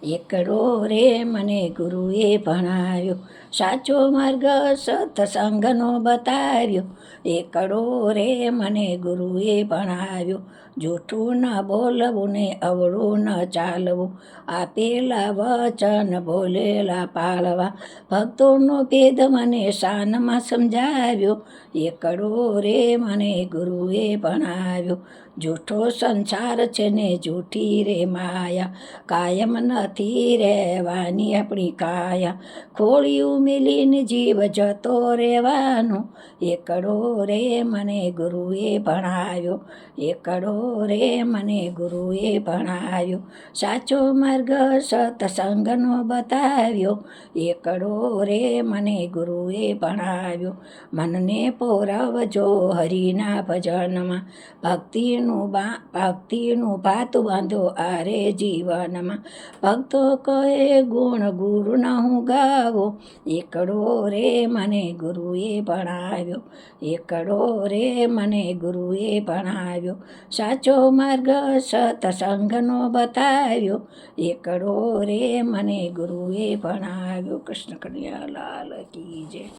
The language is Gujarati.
એકડો રે મને ગુરુએ ભણાવ્યો, સાચો માર્ગ સત્સંગનો બતાવ્યો. એકડો રે મને ગુરુએ ભણાવ્યો, જૂઠું ન બોલવું ને અવળું ન ચાલવું, આપેલા વચન બોલેલા પાળવા. ભક્તોનો ભેદ મને શાનમાં સમજાવ્યો, એકડો રે મને ગુરુએ ભણાવ્યો. જૂઠો સંસાર છે ને જૂઠી રે માયા, કાયમ નથી રહેવાની આપણી કાયા. ખોળિયું મેલીને જીવ જતો રહેવાનો, એકડો રે મને ગુરુએ ભણાવ્યો, એકડો રે મને ગુરુએ ભણાવ્યો. સાચો માર્ગ સત્સંગનો બતાવ્યો, એકડો રે મને ગુરુએ ભણાવ્યો. મનને પોરવજો હરિના ભજનમાં, ભક્તિનું ભાતું બાંધો આરે જીવનમાં. ભક્તો કહે ગુણ ગુરુના હું ગાવો, એકડો રે મને ગુરુએ ભણાવ્યો, એકડો રે મને ગુરુએ ભણાવ્યો. સાચો માર્ગ સત્સંગનો બતાવ્યો, એકડો રે મને ગુરુએ ભણાવ્યો. કૃષ્ણ કનૈયા લાલ કી જય.